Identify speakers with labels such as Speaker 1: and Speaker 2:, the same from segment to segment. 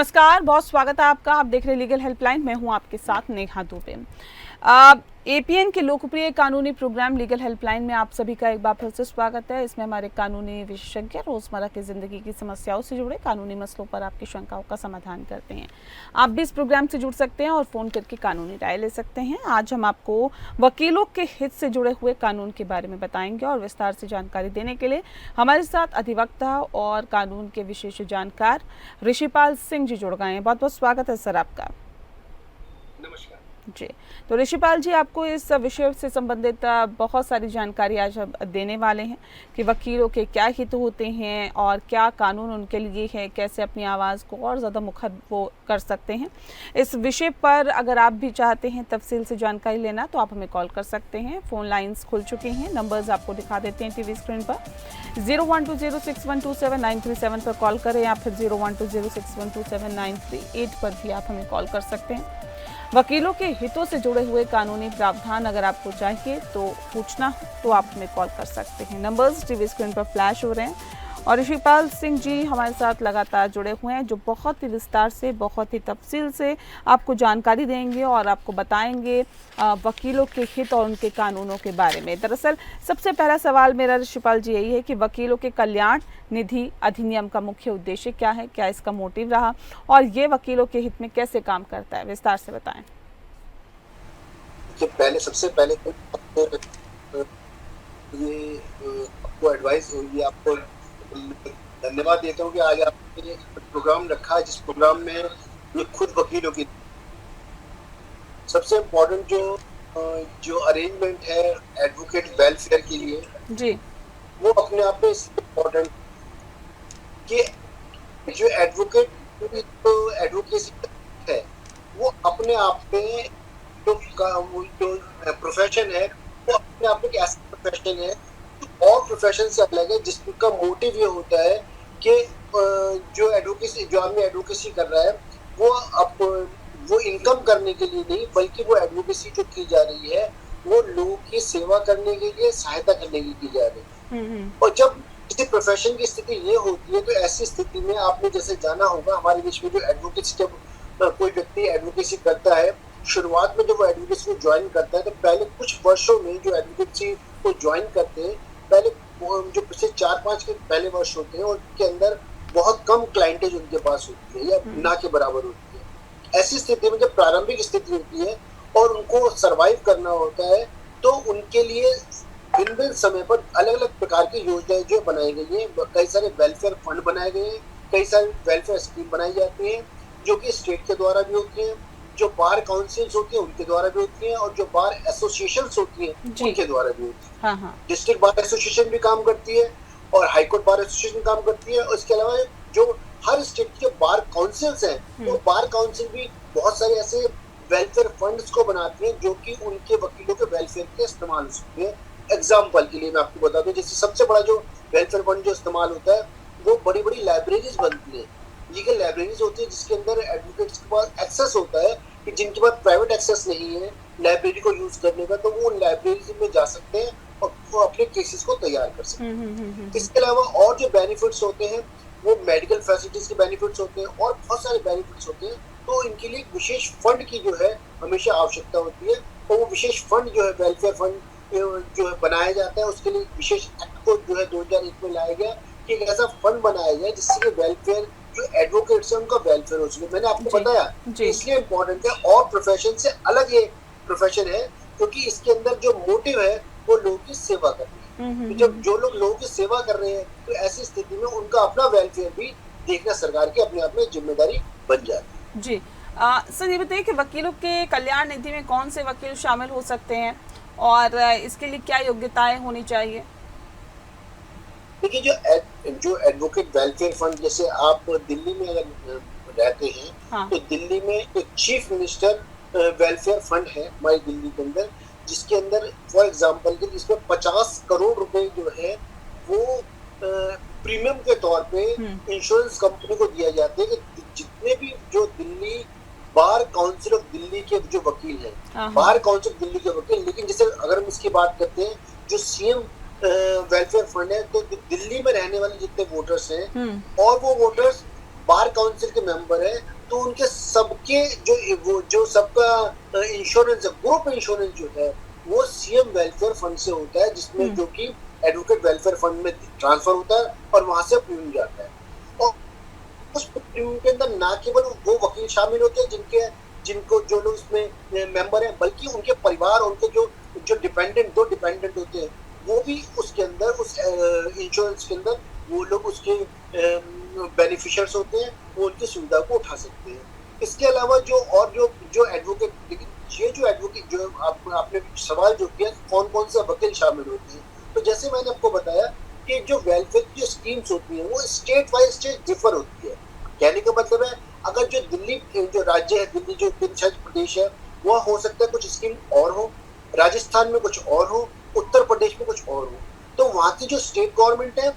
Speaker 1: नमस्कार, बहुत स्वागत है आपका। आप देख रहे लीगल हेल्पलाइन। मैं हूं आपके साथ नेहा दुबे। एपीएन के लोकप्रिय कानूनी प्रोग्राम लीगल हेल्पलाइन में आप सभी का एक बार फिर से स्वागत है। इसमें हमारे कानूनी विशेषज्ञ रोजमर्रा की जिंदगी की समस्याओं से जुड़े कानूनी मसलों पर आपकी शंकाओं का समाधान करते हैं। आप भी इस प्रोग्राम से जुड़ सकते हैं और फोन करके कानूनी राय ले सकते हैं। आज हम आपको वकीलों के हित से जुड़े हुए कानून के बारे में बताएंगे और विस्तार से जानकारी देने के लिए हमारे साथ अधिवक्ता और कानून के विशेष जानकार ऋषिपाल सिंह जी जुड़ गए हैं। बहुत बहुत स्वागत है सर आपका।
Speaker 2: नमस्कार
Speaker 1: जी, तो ऋषिपाल जी, आपको इस विषय से संबंधित बहुत सारी जानकारी आज हम देने वाले हैं कि वकीलों के क्या हित होते हैं और क्या कानून उनके लिए है, कैसे अपनी आवाज़ को और ज़्यादा मुखर वो कर सकते हैं। इस विषय पर अगर आप भी चाहते हैं तफसील से जानकारी लेना तो आप हमें कॉल कर सकते हैं। फ़ोन लाइंस खुल चुकी हैं, नंबर्स आपको दिखा देते हैं टीवी स्क्रीन पर। 0120612793 पर कॉल करें या फिर 0120612793 पर भी आप हमें कॉल कर सकते हैं। वकीलों के हितों से जुड़े हुए कानूनी प्रावधान अगर आपको चाहिए तो पूछना तो आप हमें कॉल कर सकते हैं। नंबर्स टीवी स्क्रीन पर फ्लैश हो रहे हैं और ऋषिपाल सिंह जी हमारे साथ लगातार जुड़े हुए हैं, जो बहुत ही विस्तार से, बहुत ही तफसील से आपको जानकारी देंगे और आपको बताएंगे वकीलों के हित और उनके कानूनों के बारे में। दरअसल सबसे पहला सवाल मेरा ऋषिपाल जी यही है कि वकीलों के कल्याण निधि अधिनियम का मुख्य उद्देश्य क्या है, क्या इसका मोटिव रहा और ये वकीलों के हित में कैसे काम करता है, विस्तार से बताएं।
Speaker 2: सबसे पहले ये आपको एडवाइस होगी, आपको धन्यवाद देता हूँ कि आज आपने प्रोग्राम रखा है, जिस प्रोग्राम में ये खुद वकीलों की सबसे इम्पोर्टेंट जो अरेंजमेंट है एडवोकेट वेलफेयर के लिए
Speaker 1: जी,
Speaker 2: वो अपने आप में इम्पोर्टेंट कि जो एडवोकेसी है वो अपने आप में जो प्रोफेशन है वो अपने आप में एक ऐसा प्रोफेशन है और प्रोफेशन से अलग है, जिसका मोटिव ये होता है कि जो आदमी एडवोकेसी कर रहा है वो इनकम करने के लिए नहीं, बल्कि वो एडवोकेसी जो की जा रही है वो लोगों की सेवा करने के लिए, सहायता करने के लिए की जा रही है। और जब किसी प्रोफेशन की स्थिति ये होती है तो ऐसी स्थिति में आपने जैसे जाना होगा, हमारे देश में जो एडवोकेसी, जब कोई व्यक्ति एडवोकेसी करता है, शुरुआत में जब वो एडवोकेसी को ज्वाइन करता है तो पहले कुछ वर्षों में जो एडवोकेसी को ज्वाइन करते हैं, पहले जो पिछले 4-5 के पहले वर्ष होते हैं उनके अंदर बहुत कम क्लाइंटेज उनके पास होती है या ना के बराबर होती है। ऐसी स्थिति में जब प्रारंभिक स्थिति होती है और उनको सरवाइव करना होता है तो उनके लिए भिन्न समय पर अलग अलग प्रकार की योजनाएं जो बनाई गई है, कई सारे वेलफेयर फंड बनाए गए हैं, कई सारी वेलफेयर स्कीम बनाई जाती है जो कि स्टेट के द्वारा भी होती है, जो बार काउंसिल्स होती है उनके द्वारा भी होती है और जो बार एसोसिएशंस होती है उनके द्वारा भी होती है। डिस्ट्रिक्ट बार एसोसिएशन भी काम करती है और हाईकोर्ट बार एसोसिएशन काम करती है। और इसके अलावा जो हर स्टेट के बार काउंसिल्स हैं तो बार काउंसिल भी बहुत सारे ऐसे वेलफेयर फंड्स को बनाती है जो कि उनके वकीलों के वेलफेयर के इस्तेमाल हो सकते हैं। एग्जाम्पल के लिए मैं आपको बता दूं, जैसे सबसे बड़ा जो वेलफेयर फंड जो इस्तेमाल होता है वो बड़ी बड़ी लाइब्रेरीज बनती है, लीगल लाइब्रेरीज होती है जिसके अंदर एडवोकेट्स के पास एक्सेस होता है कि जिनके पास प्राइवेट एक्सेस नहीं है लाइब्रेरी को यूज करने का, तो वो उन लाइब्रेरीज में जा सकते हैं और वो अपने केसेस को तैयार कर सकते हैं। इसके अलावा और जो बेनिफिट्स होते हैं वो मेडिकल फैसिलिटीज के बेनिफिट्स होते हैं और बहुत सारे बेनिफिट्स होते हैं। तो इनके लिए विशेष फंड की जो है हमेशा आवश्यकता होती है और वो विशेष फंड जो है वेलफेयर फंड जो है बनाया जाता है। उसके लिए विशेष एक्ट को जो है 2001 में लाया गया कि एक ऐसा फंड बनाया जाए जिससे कि वेलफेयर जो एडवोकेट्स हैं उनका वेलफेयर हो सके। मैंने आपको बताया इसलिए इम्पोर्टेंट है और प्रोफेशन से अलग ये प्रोफेशन है क्योंकि इसके अंदर जो मोटिव है वो लोगों की सेवा करना है। तो जब जो लोग लोगों की सेवा कर रहे हैं तो ऐसी स्थिति में उनका अपना वेलफेयर भी देखना सरकार की अपने आप में जिम्मेदारी बन जाती है।
Speaker 1: जी, सर ये बताइए कि वकीलों के कल्याण निधि में कौन से वकील शामिल हो सकते हैं और इसके लिए क्या योग्यताएं होनी चाहिए?
Speaker 2: देखिए, जो एडवोकेट वेलफेयर फंड, जैसे आप दिल्ली में अगर रहते हैं तो दिल्ली में एक चीफ मिनिस्टर वेलफेयर फंड है हमारी दिल्ली के अंदर, जिसके अंदर फॉर एग्जांपल के इसमें 50 करोड़ रुपए जो है वो प्रीमियम के तौर पे इंश्योरेंस कंपनी को दिया जाते हैं कि जितने भी जो Delhi bar council of Delhi के जो वकील हैं, बार काउंसिल ऑफ दिल्ली के वकील, लेकिन जैसे अगर हम इसकी बात करते हैं जो सीएम वेलफेयर फंड है तो दिल्ली में रहने वाले जितने वोटर्स हैं और वो वोटर्स बार काउंसिल के मेंबर है तो उनके सबके जो सबका इंश्योरेंस है, ग्रुप इंश्योरेंस जो है वो सीएम वेलफेयर फंड से होता है, जिसमें जो कि एडवोकेट वेलफेयर फंड में ट्रांसफर होता है और वहां से प्रीमियम जाता है। और उस प्रीमियम के अंदर ना केवल वो वकील शामिल होते हैं जिनको जो लोग उसमें मेंबर हैं, बल्कि उनके परिवार, उनके जो दो डिपेंडेंट होते हैं, वो भी उसके अंदर उस इंश्योरेंस के अंदर वो लोग उसके बेनिफिशियर्स होते हैं, वो उनकी सुविधा को उठा सकते हैं। इसके अलावा जो एडवोकेट, लेकिन ये जो एडवोकेट जो आपने सवाल जो किया कौन कौन से वकील शामिल होते हैं, तो जैसे मैंने आपको बताया कि जो वेलफेयर की स्कीम्स होती हैं वो स्टेट वाइज स्टेट डिफर होती है। कहने का मतलब है, अगर जो दिल्ली जो राज्य है, दिल्ली जो केंद्र प्रदेश है, वह हो सकता है कुछ स्कीम और हो, राजस्थान में कुछ और हो, उत्तर प्रदेश में कुछ और हो। तो वहाँ की जो स्टेट गवर्नमेंट है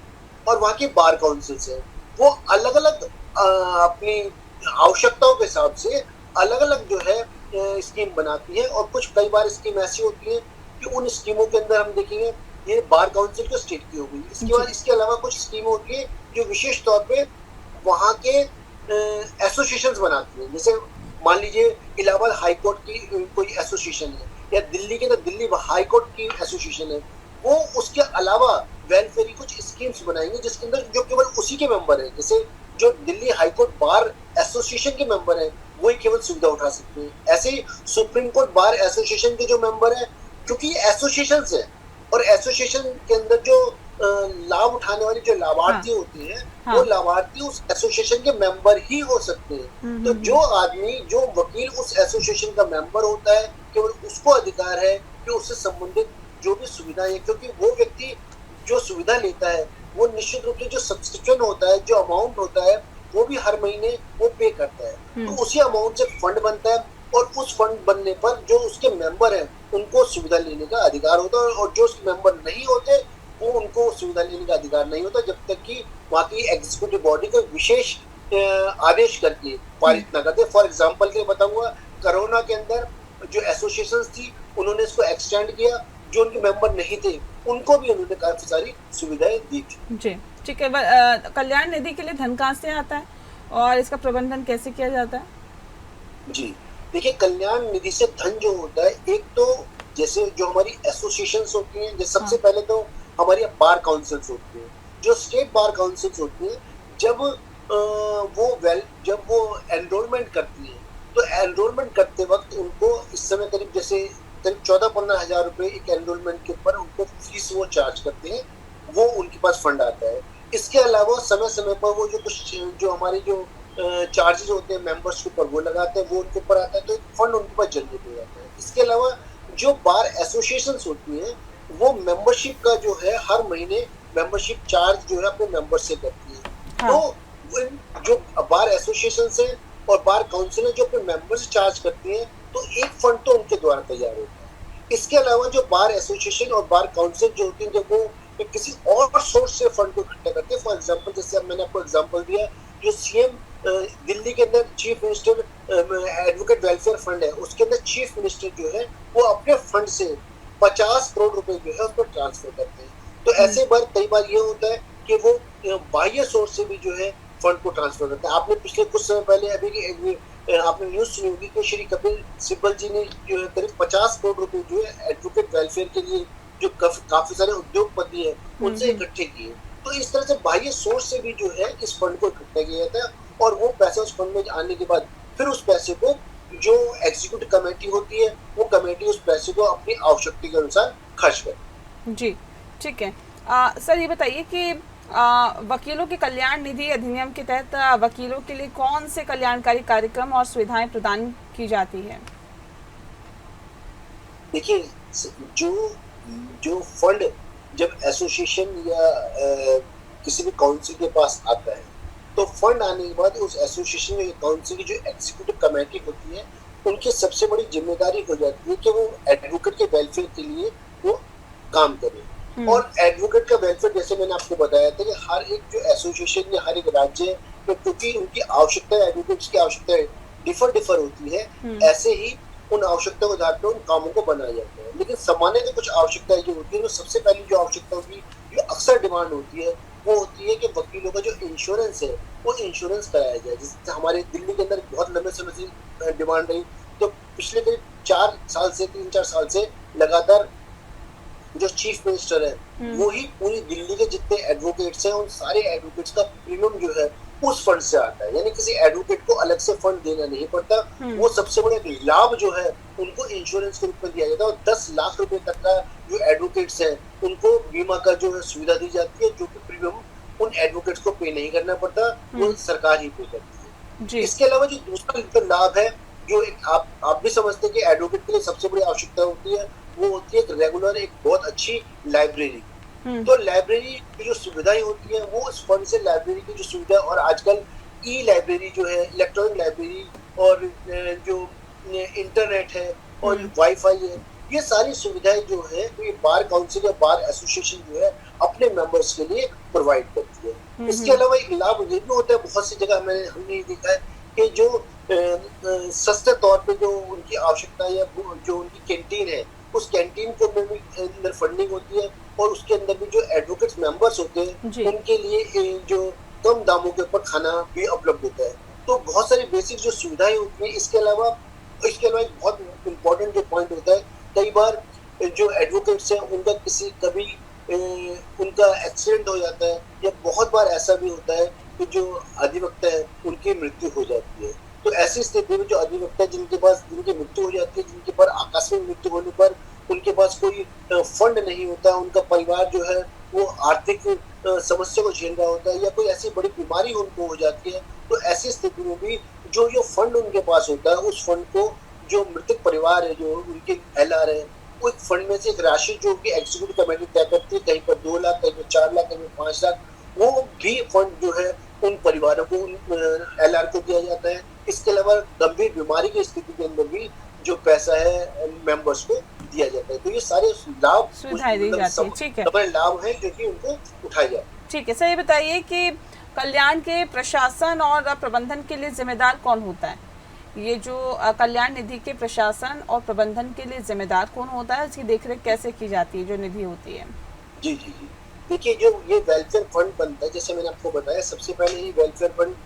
Speaker 2: और वहाँ की बार काउंसिल्स है, वो अलग अलग अपनी आवश्यकताओं के हिसाब से अलग अलग जो है स्कीम बनाती है। और कुछ कई बार स्कीम ऐसी होती है कि उन स्कीमों के अंदर हम देखेंगे ये बार काउंसिल को स्टेट की हो गई। इसके बाद इसके अलावा कुछ स्कीम होती है जो विशेष तौर पे वहाँ के एसोसिएशंस बनाती है। जैसे मान लीजिए इलाहाबाद हाई कोर्ट की कोई एसोसिएशन है, या दिल्ली के अंदर दिल्ली हाई कोर्ट की एसोसिएशन है, वो उसके अलावा वेलफेयर की कुछ स्कीम्स बनाएंगे जिसके अंदर जो केवल उसी के मेंबर है, जैसे जो Delhi high court bar association के मेंबर है वही केवल सुविधा उठा सकते हैं। ऐसे ही सुप्रीम कोर्ट बार एसोसिएशन के जो मेंबर है, क्योंकि ये एसोसिएशन है और एसोसिएशन के अंदर जो लाभ उठाने वाले जो लाभार्थी होते हैं, वो लाभार्थी उस एसोसिएशन के मेंबर ही हो सकते हैं। तो जो आदमी, जो वकील उस एसोसिएशन का मेंबर होता है, केवल उसको अधिकार है कि उससे संबंधित जो भी सुविधाएं, क्योंकि वो व्यक्ति जो सुविधा लेता है वो निश्चित रूप से जो सब्सक्रिप्शन होता है, जो अमाउंट होता है, वो भी हर महीने वो पे करता है। तो उसी अमाउंट से फंड बनता है और उस फंड बनने पर जो उसके मेंबर हैं उनको सुविधा लेने का अधिकार होता है, और जो उसके मेंबर नहीं होते वो उनको सुविधा लेने का अधिकार नहीं होता जब तक कि वहाँ की एग्जीक्यूटिव बॉडी को विशेष आदेश करके पारित ना करते। फॉर एग्जाम्पल के बताऊंगा, कोरोना के अंदर जो एसोसिएशन थी उन्होंने इसको एक्सटेंड किया, जो उनके मेंबर नहीं थे उनको भी उन्होंने काफी सारी सुविधाएं दी थी।
Speaker 1: जी ठीक है। कल्याण निधि के लिए धन कहाँ से आता है और इसका प्रबंधन कैसे किया जाता है?
Speaker 2: जी देखिए, कल्याण निधि से धन जो होता है, एक तो जैसे जो हमारी एसोसिएशंस होती हैं, जैसे सबसे पहले तो हमारी बार काउंसिल्स होती हैं, जो स्टेट बार काउंसिल्स होती हैं, जब वो एनरोलमेंट करती हैं, तो एनरोलमेंट करते वक्त उनको इस समय करीब 14-15 हजार रुपए एक एनरोलमेंट के ऊपर उनको फीस वो चार्ज करते हैं, वो उनके पास फंड आता है। इसके अलावा समय समय पर वो जो कुछ जो हमारे जो चार्जेस होते हैं मेंबर्स के ऊपर वो लगाते हैं, वो उनके ऊपर आता है, तो फंड उनके पास जनरेट हो जाता है। इसके अलावा जो बार एसोसिएशंस होती हैं वो मेंबरशिप का जो है हर महीने मेंबरशिप चार्ज जो है अपने मेंबर से करती है। तो जो बार एसोसिएशन है और बार काउंसिल जो अपने मेंबर से चार्ज करती हैं, तो एक फंड तो उनके द्वारा तैयार होता है। इसके अलावा जो बार एसोसिएशन और बार काउंसिल जो होती है, जब वो किसी और सोर्स से फंड को इकट्ठा करते हैं, फॉर एग्जाम्पल जैसे मैंने आपको एग्जाम्पल दिया, जो सीएम दिल्ली के अंदर chief minister advocate welfare fund है, उसके अंदर चीफ मिनिस्टर जो है वो अपने फंड से 50 करोड़ रुपए जो है उसको ट्रांसफर करते हैं। तो ऐसे बार कई बार ये होता है कि वो बाह्य सोर्स से भी जो है फंड को ट्रांसफर करते हैं। आपने पिछले कुछ समय पहले आपने न्यूज सुनी होगी कि श्री कपिल सिब्बल जी ने जो है करीब 50 करोड़ रुपए जो है एडवोकेट वेलफेयर के लिए जो काफी सारे उद्योगपति है उनसे इकट्ठे किए। तो इस तरह से बाह्य सोर्स से भी जो है इस फंड को इकट्ठा किया जाता है, और वो पैसा उस फंड में आने के बाद फिर उस पैसे को जो एग्जीक्यूटिव कमेटी होती है वो कमेटी उस पैसे को अपनी आवश्यकता के अनुसार खर्च करे।
Speaker 1: जी ठीक है। सर ये बताइए कि वकीलों के कल्याण निधि अधिनियम के तहत वकीलों के लिए कौन से कल्याणकारी कार्यक्रम और सुविधाएं प्रदान की जाती है?
Speaker 2: देखिए, जो फंड जब एसोसिएशन या किसी भी काउंसिल के पास आता है, तो फंड आने के बाद उस एसोसिएशन या काउंसिल की जो एग्जीक्यूटिव कमेटी होती है उनकी सबसे बड़ी जिम्मेदारी हो जाती है कि वो एडवोकेट के वेलफेयर के लिए वो काम करे। और एडवोकेट का वेलफेयर, जैसे मैंने आपको बताया था कि हर एक जो एसोसिएशन या हर एक राज्य में, क्योंकि उनकी आवश्यकता एडवोकेट्स की आवश्यकता डिफर होती है, ऐसे ही उन आवश्यकताओं के आधार पर उन कामों को बनाया जाता है। लेकिन सामान्य कुछ आवश्यकताएं जो होती है, तो सबसे पहली जो आवश्यकता होगी, जो अक्सर डिमांड होती है, वो होती है कि वकीलों का जो इंश्योरेंस है वो इंश्योरेंस कराया जाए। जिससे हमारे दिल्ली के अंदर बहुत लंबे समय से डिमांड रही, तो पिछले करीब 4 साल से 3-4 साल से लगातार जो चीफ मिनिस्टर है वो ही पूरी दिल्ली के जितने एडवोकेट्स हैं उन सारे एडवोकेट्स का प्रीमियम जो है उस फंड से आता है, यानी किसी एडवोकेट को अलग से फंड देना नहीं पड़ता। वो सबसे बड़ा लाभ जो है उनको इंश्योरेंस के रूप में दिया जाता है, और 10 लाख रुपए तक का जो एडवोकेट्स हैं उनको बीमा का जो है सुविधा दी जाती है, जो कि प्रीमियम उन एडवोकेट्स को पे नहीं करना पड़ता, वो सरकार ही पे करती है।
Speaker 1: जी
Speaker 2: इसके अलावा जो दूसरा जो लाभ है, जो एक आप भी समझते हैं कि एडवोकेट के लिए सबसे बड़ी आवश्यकता होती है, वो होती है एक रेगुलर एक बहुत अच्छी लाइब्रेरी। तो लाइब्रेरी की जो सुविधाएं होती है वो इस फंड से लाइब्रेरी की जो सुविधा, और आजकल ई लाइब्रेरी जो है, इलेक्ट्रॉनिक लाइब्रेरी, और जो इंटरनेट है और वाईफाई है, ये सारी सुविधाएं जो है ये बार काउंसिल या बार एसोसिएशन जो है अपने मेंबर्स के लिए प्रोवाइड करती है। इसके अलावा एक लाभ ये भी होता है, बहुत सी जगह हमने ये देखा है कि जो सस्ते तौर पे जो उनकी आवश्यकता है या जो उनकी कैंटीन है, उस कैंटीन को में भी अंदर फंडिंग होती है, और उसके अंदर भी जो एडवोकेट्स मेंबर्स होते हैं उनके लिए जो कम दामों के ऊपर खाना भी उपलब्ध होता है। तो बहुत सारी बेसिक जो सुविधाएं होती हैं। इसके अलावा एक बहुत इम्पोर्टेंट जो पॉइंट होता है, कई बार जो एडवोकेट्स हैं उनका कभी उनका एक्सीडेंट हो जाता है, या बहुत बार ऐसा भी होता है कि जो अधिवक्ता है उनकी मृत्यु हो जाती है। तो ऐसी स्थिति में जो अधिवक्ता जिनकी मृत्यु हो जाती है, जिनके पर आकस्मिक मृत्यु होने पर उनके पास कोई फंड नहीं होता, उनका परिवार जो है वो आर्थिक समस्या को झेल रहा होता है, या कोई ऐसी बड़ी बीमारी उनको हो जाती है, तो ऐसी स्थिति में भी जो फंड उनके पास होता है, उस फंड को जो मृतक परिवार है, जो उनके एलआर है, उस फंड में से एक राशि जो कि एग्जीक्यूटिव कमेटी तय करती है, कहीं पर 2 लाख, कहीं पर 4 लाख, कहीं पर 5 लाख, वो भी फंड जो है उन परिवारों को, उन एलआर को दिया जाता है। इसके अलावा गंभीर बीमारी की स्थिति के अंदर भी जो पैसा है मेंबर्स को दिया जाता है। तो ये सारे लाभ
Speaker 1: सुविधाएं दी जाती है। ठीक है,
Speaker 2: बड़े लाभ है जो कि उनको उठाए जाते हैं।
Speaker 1: ठीक है सर, ये बताइए कि कल्याण के प्रशासन और प्रबंधन के लिए जिम्मेदार कौन होता है? ये जो कल्याण निधि के प्रशासन और प्रबंधन के लिए जिम्मेदार कौन होता है? इसकी देखरेख कैसे की जाती है जो निधि होती है?
Speaker 2: जी जी जी, देखिए जो ये वेलफेयर फंड बनता है, जैसे मैंने आपको बताया, सबसे पहले ही वेलफेयर फंड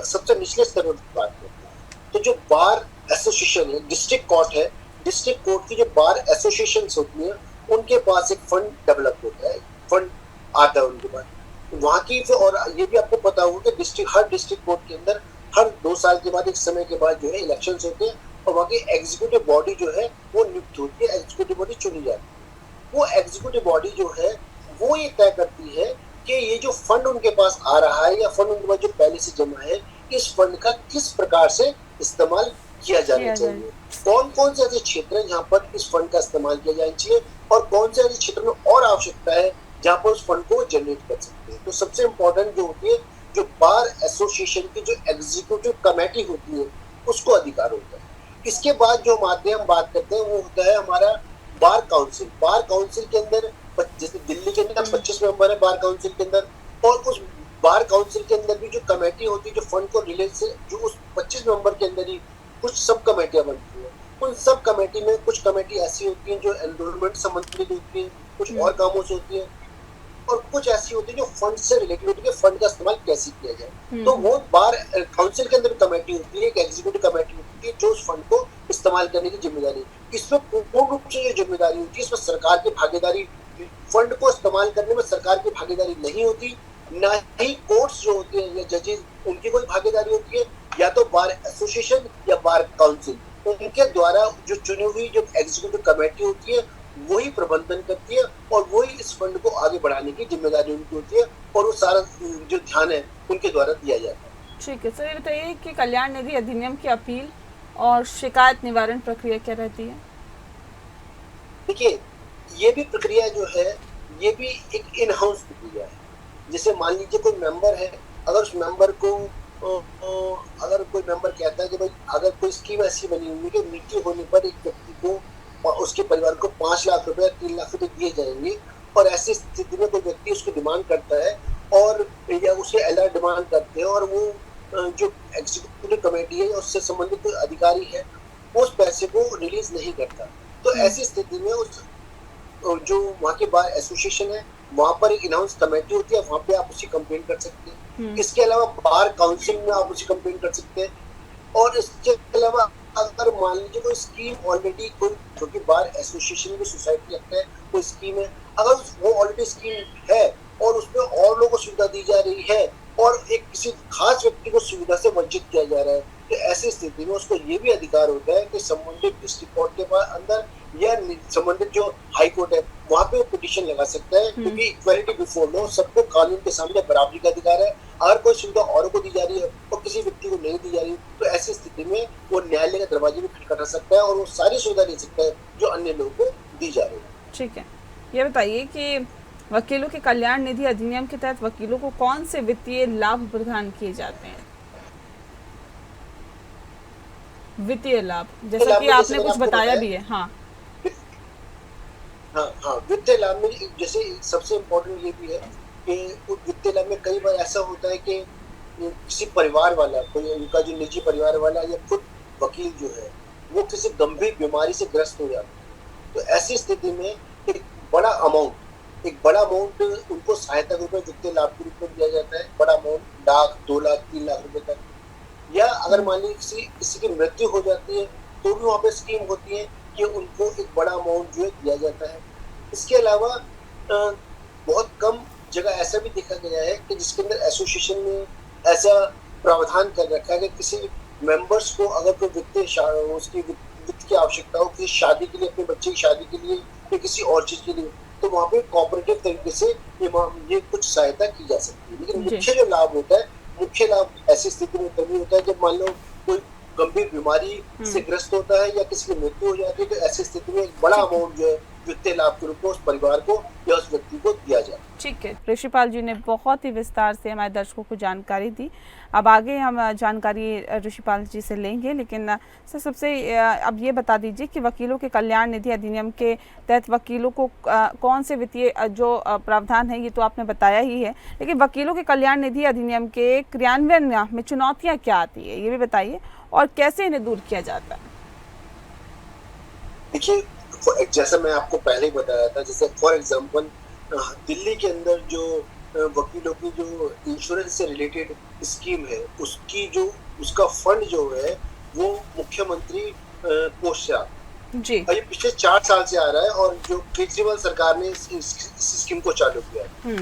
Speaker 2: सबसे निचले स्तर पर बात करते हैं। तो जो बार एसोसिएशन है, डिस्ट्रिक्ट कोर्ट है, डिस्ट्रिक्ट कोर्ट की जो बार एसोसिएशन होती है उनके पास एक फंड डेवलप होता है, फंड आता है उनके पास वहाँ की। और ये भी आपको पता होगा कि हर डिस्ट्रिक्ट कोर्ट के अंदर हर 2 साल के बाद, एक समय के बाद जो है इलेक्शंस होते हैं, और वहाँ की एग्जीक्यूटिव बॉडी जो है वो नियुक्त होती है, एग्जीक्यूटिव बॉडी चुनी जाती है। वो एग्जीक्यूटिव बॉडी जो है वो ये तय करती है कि ये जो फंड उनके पास आ रहा है, या फंड उनके पास जो पहले से जमा है, इस फंड का किस प्रकार से इस्तेमाल किया जाना चाहिए, कौन कौन से ऐसे क्षेत्र हैं जहाँ पर इस फंड का इस्तेमाल किया जाना चाहिए, और कौन से ऐसे क्षेत्र में और आवश्यकता है जहाँ पर उस फंड को जनरेट कर सकते हैं। तो सबसे इम्पोर्टेंट जो होती है, जो बार एसोसिएशन की जो एग्जीक्यूटिव कमेटी होती है उसको अधिकार होता है। इसके बाद जो माध्यम हम बात करते हैं वो होता है हमारा बार काउंसिल। बार काउंसिल के अंदर जैसे दिल्ली के अंदर 25 मेंबर है बार काउंसिल के अंदर, और उस बार काउंसिल के अंदर भी जो कमेटी होती है जो फंड को रिलेट से, जो उस 25 मेंबर के अंदर ही कुछ सब कमेटियां बनती है। उन सब कमेटी में कुछ कमेटी ऐसी होती है जो एनरोलमेंट संबंधित होती है, कुछ और कामों से होती है, और कुछ ऐसी होती है जो फंड से रिलेटेड होती है, फंड का इस्तेमाल कैसे किया जाए। तो वो बार काउंसिल के अंदर कमेटी होती है, एक एग्जीक्यूटिव कमेटी होती है जो उस फंड को इस्तेमाल करने की जिम्मेदारी, इसमें पूर्ण रूप से जो जिम्मेदारी होती है, इसमें सरकार की भागीदारी, फंड को इस्तेमाल करने में सरकार की भागीदारी नहीं होती, ना ही कोर्ट्स जो होते हैं या जजेस उनकी कोई भागीदारी होती है, या तो बार एसोसिएशन या बार काउंसिल उनके द्वारा जो चुनी हुई जो एग्जीक्यूटिव कमेटी होती है वही प्रबंधन करती है, और वही इस फंड को आगे बढ़ाने की जिम्मेदारी उनकी होती है, और वो सारा जो ध्यान है उनके द्वारा दिया जाता है।
Speaker 1: ठीक है सर, ये बताइए कि कल्याण निधि अधिनियम की अपील और शिकायत निवारण प्रक्रिया क्या रहती है?
Speaker 2: देखिए ये भी प्रक्रिया जो है ये भी एक इन हाउस प्रक्रिया है। जैसे मान लीजिए कोई मेंबर है, अगर उस मेंबर को अगर कोई मेंबर कहता है कि भाई अगर कोई स्कीम ऐसी बनी हुई है कि मृत्यु होने पर एक व्यक्ति को उसके परिवार को 5 लाख रुपए 3 लाख रुपए दिए जाएंगे, और ऐसी स्थिति में कोई व्यक्ति उसको डिमांड करता है और या उसे एलआर डिमांड करते हैं, और वो जो एग्जीक्यूटिव कमेटी है उससे संबंधित कोई अधिकारी है उस पैसे को रिलीज नहीं करता, तो ऐसी स्थिति में उस जो वहाँ के बार एसोसिएशन है वहां पर एक इनाउंस कमेटी होती है, वहां पे आप उसकी कंप्लेन कर सकते हैं।
Speaker 1: हम्म।
Speaker 2: इसके अलावा बार काउंसिल में आप उसकी कंप्लेन कर सकते हैं। और इसके अलावा अगर मान लीजिए कोई स्कीम ऑलरेडी कोई, क्योंकि बार एसोसिएशन की सोसाइटी लगता है, कोई स्कीम है, अगर वो ऑलरेडी स्कीम है और उसमें और लोगों को सुविधा दी जा रही है और एक किसी खास व्यक्ति को सुविधा से वंचित किया जा रहा है, तो ऐसी स्थिति में उसको ये भी अधिकार होता है कि संबंधित डिस्ट्रिक्ट कोर्ट के पास अंदर या संबंधित जो हाई कोर्ट है वहां पे पिटीशन लगा सकता है, क्योंकि इक्वालिटी बिफोर लॉ, सबको कानून के सामने बराबरी का अधिकार है। अगर कोई सुविधा औरों को दी जा रही है और किसी व्यक्ति को नहीं दी जा रही, तो ऐसी स्थिति में वो न्यायालय के दरवाजे भी खटखटा सकता है और वो सारी सुविधा ले सकता है जो अन्य लोगों को दी जा रही है।
Speaker 1: ठीक है, ये बताइए कि वकीलों के कल्याण निधि अधिनियम के तहत वकीलों को कौन से वित्तीय लाभ प्रदान किए जाते हैं? वित्तीय लाभ, जैसा कि आपने कुछ बताया भी है। हाँ
Speaker 2: हाँ हाँ, वित्तीय लाभ में जैसे सबसे इम्पोर्टेंट ये भी है कि वित्तीय लाभ में कई बार ऐसा होता है कि किसी परिवार वाला, कोई उनका जो निजी परिवार वाला या खुद वकील जो है वो किसी गंभीर बीमारी से ग्रस्त हो जाता है, तो ऐसी स्थिति में एक बड़ा अमाउंट उनको सहायता के रूप में वित्तीय लाभ के रूप में दिया जाता है। बड़ा अमाउंट, 1,00,000, 2,00,000, 3,00,000 रुपए तक। या अगर मान लीजिए किसी की मृत्यु हो जाती है तो भी वहाँ पे स्कीम होती है कि उनको एक बड़ा अमाउंट जो है दिया जाता है। इसके अलावा बहुत कम जगह ऐसा भी देखा गया है कि जिसके अंदर एसोसिएशन ने ऐसा प्रावधान कर रखा है कि किसी मेंबर्स को अगर कोई उसकी वित्त की आवश्यकता हो, किसी शादी के लिए, अपने बच्चे की शादी के लिए या किसी और चीज के लिए, तो वहाँ पे कोऑपरेटिव तरीके से ये कुछ सहायता की जा सकती है। लेकिन मुख्य जो लाभ होता है, मुख्य लाभ ऐसी स्थिति में तभी होता है जब मान लो कोई गंभीर बीमारी से ग्रस्त होता है या किसी की मृत्यु हो जाती है, तो ऐसी स्थिति में एक बड़ा अमाउंट जो है वित्तीय लाभ के रूप में उस परिवार को या उस व्यक्ति को दिया जाए।
Speaker 1: ठीक है, ऋषिपाल जी ने बहुत ही विस्तार से हमारे दर्शकों को जानकारी दी। अब आगे हम जानकारी ऋषिपाल जी से लेंगे, लेकिन सर सबसे अब ये बता दीजिए कि वकीलों के कल्याण निधि अधिनियम के तहत वकीलों को कौन से वित्तीय जो प्रावधान है ये तो आपने बताया ही है, लेकिन वकीलों के कल्याण निधि अधिनियम के क्रियान्वयन में चुनौतियाँ क्या आती है ये भी बताइए, और कैसे इन्हें दूर किया जाता है?
Speaker 2: देखिए, जैसा मैं आपको पहले ही बताया था, जैसे फॉर एग्जांपल दिल्ली के अंदर जो वकीलों की जो इंश्योरेंस से रिलेटेड स्कीम है, उसका फंड जो है वो मुख्यमंत्री कोष से आता है जी। और ये पिछले 4 साल से आ रहा है और जो केजरीवाल सरकार ने इस स्कीम को चालू किया है।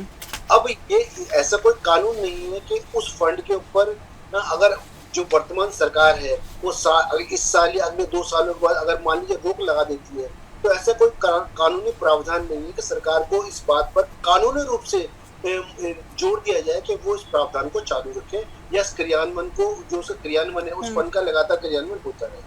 Speaker 2: अब ये ऐसा कोई कानून नहीं है कि उस फंड के ऊपर अगर जो वर्तमान सरकार है वो इस साल या अगले 2 सालों के बाद अगर मान लीजिए रोक लगा देती है, तो ऐसा कोई कानूनी प्रावधान नहीं है कि सरकार को इस बात पर कानूनी रूप से जोर दिया जाए कि वो इस प्रावधान को चालू रखे या इस क्रियान्वयन को, जो उसका क्रियान्वयन है उस फंड का लगातार क्रियान्वयन होता रहे।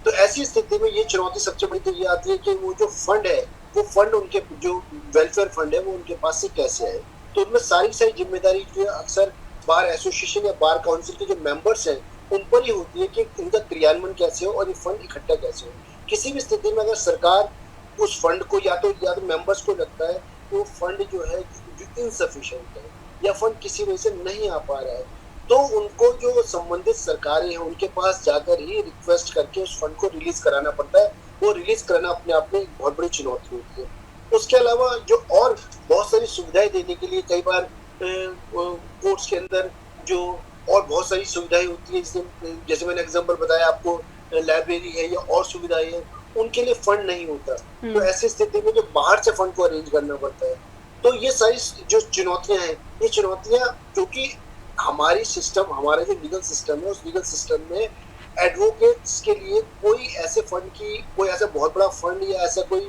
Speaker 2: तो ऐसी स्थिति में ये चुनौती सबसे बड़ी तो ये आती है कि वो जो फंड है, वो फंड उनके जो वेलफेयर फंड है वो उनके पास से कैसे आए। तो उनमें सारी जिम्मेदारी जो अक्सर बार एसोसिएशन या बार काउंसिल के जो मेंबर्स हैं उन पर ही होती है कि इनका क्रियान्वयन कैसे हो और ये फंड इकट्ठा कैसे हो। किसी भी स्थिति में अगर सरकार उस फंड को या तो मेंबर्स को लगता है तो फंड जो है जो इनसफिशिएंट है या फंड किसी वजह से नहीं आ पा रहा है, तो उनको जो संबंधित सरकारें हैं उनके पास जाकर ही रिक्वेस्ट करके उस फंड को रिलीज कराना पड़ता है। वो रिलीज कराना अपने आप में एक बहुत बड़ी चुनौती होती है। उसके अलावा जो और बहुत सारी सुविधाएं देने के लिए कई बार कोर्ट्स के अंदर जो और बहुत सारी सुविधाएं होती है, जैसे मैंने एग्जांपल बताया आपको, लाइब्रेरी है या और सुविधाएं हैं, उनके लिए फंड नहीं होता। तो ऐसी स्थिति में जो बाहर से फंड को अरेंज करना पड़ता है। तो ये सारी जो चुनौतियां हैं, ये चुनौतियां क्योंकि हमारा जो लीगल सिस्टम है, उस लीगल सिस्टम में एडवोकेट्स के लिए कोई ऐसा बहुत बड़ा फंड या ऐसा कोई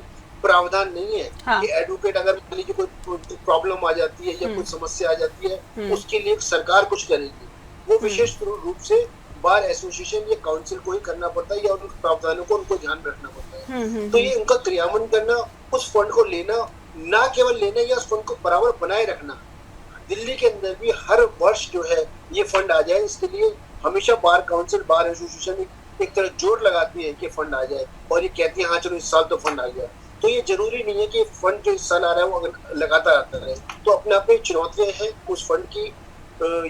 Speaker 2: प्रावधान नहीं है। हाँ। कि एडवोकेट अगर मान लीजिए कोई प्रॉब्लम आ जाती है या कोई समस्या आ जाती है, उसके लिए सरकार कुछ करेगी, वो विशेष रूप से बार एसोसिएशन या काउंसिल को ही करना पड़ता है या उन प्रावधानों को उनको ध्यान रखना पड़ता है। तो ये उनका क्रियान्वयन करना, उस फंड को लेना, ना केवल लेना या उस फंड को बराबर बनाए रखना। दिल्ली के अंदर भी हर वर्ष जो है ये फंड आ जाए, इसके लिए हमेशा बार काउंसिल, बार एसोसिएशन एक तरह जोर लगाती है कि फंड आ जाए और ये कहती है हाँ चलो इस साल तो फंड आ गया। तो ये जरूरी नहीं है कि फंड जो इस साल आ रहा है वो अगर लगातार आता रहे। तो अपने आप में चुनौतियां हैं उस फंड की,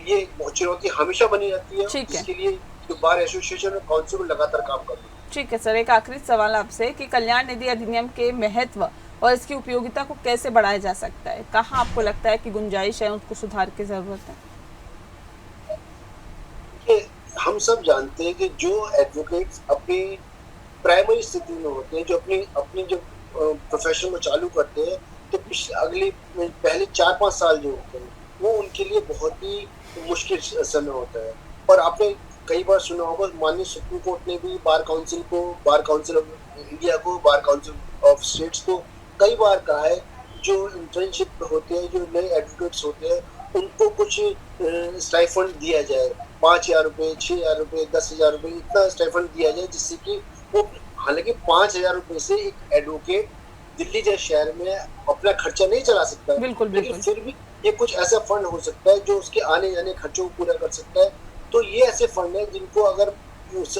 Speaker 2: ये चुनौती हमेशा बनी रहती है, इसके लिए बार एसोसिएशन और काउंसिल लगातार काम कर रही है।
Speaker 1: ठीक है सर, एक आखिरी सवाल आपसे कि कल्याण निधि अधिनियम के महत्व और इसकी उपयोगिता को कैसे बढ़ाया जा सकता है? कहाँ आपको लगता है कि गुंजाइश है, उसको सुधार की ज़रूरत है?
Speaker 2: कि हम सब जानते हैं कि जो एडवोकेट्स अपनी प्राइमरी स्थिति में होते हैं, जो अपनी अपनी जो प्रोफेशन को चालू करते हैं, तो अगली पहले 4-5 साल जो होते हैं, वो उनके लिए बहुत ही मुश्किल समय होता है। और आपने कई बार सुना होगा, माननीय सुप्रीम कोर्ट ने भी बार काउंसिल को, बार काउंसिल ऑफ इंडिया को, बार काउंसिल ऑफ स्टेट्स को कई बार कहा है, जो इंटर्नशिप होते हैं, जो नए एडवोकेट्स होते हैं, उनको कुछ स्टाइफंड दिया जाए, 5,000 रुपए, 6,000 रुपए, 10,000 रुपए, इतना स्टाइफंड दिया जाए जिससे कि वो, हालांकि 5,000 रुपए से एक एडवोकेट दिल्ली जैसे शहर में अपना खर्चा नहीं चला सकता,
Speaker 1: बिल्कुल,
Speaker 2: लेकिन
Speaker 1: बिल्कुल।
Speaker 2: फिर भी ये कुछ ऐसा फंड हो सकता है जो उसके आने जाने खर्चों को पूरा कर सकता है। तो ये ऐसे फंड है जिनको अगर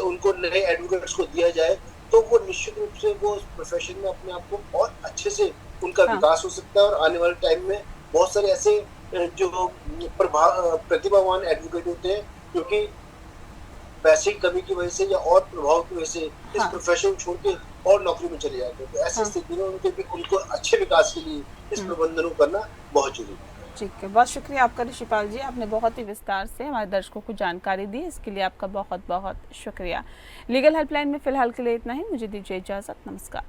Speaker 2: उनको नए एडवोकेट्स को दिया जाए, तो वो निश्चित रूप से वो प्रोफेशन में अपने आप को बहुत अच्छे से उनका
Speaker 1: हाँ,
Speaker 2: विकास हो सकता है। और आने वाले टाइम में बहुत सारे ऐसे जो प्रतिभावान एडवोकेट होते हैं, क्योंकि पैसे की कमी की वजह से या और प्रभाव की वजह से इस
Speaker 1: हाँ,
Speaker 2: प्रोफेशन छोड़ के और नौकरी में चले जाते हैं। तो ऐसी
Speaker 1: हाँ।
Speaker 2: स्थिति में उनको अच्छे विकास के लिए इस
Speaker 1: हुँ।
Speaker 2: प्रबंधन को करना बहुत जरूरी है।
Speaker 1: ठीक है, बहुत शुक्रिया आपका ऋषिपाल जी, आपने बहुत ही विस्तार से हमारे दर्शकों को जानकारी दी, इसके लिए आपका बहुत-बहुत शुक्रिया। लीगल हेल्पलाइन में फ़िलहाल के लिए इतना ही, मुझे दीजिए इजाज़त, नमस्कार।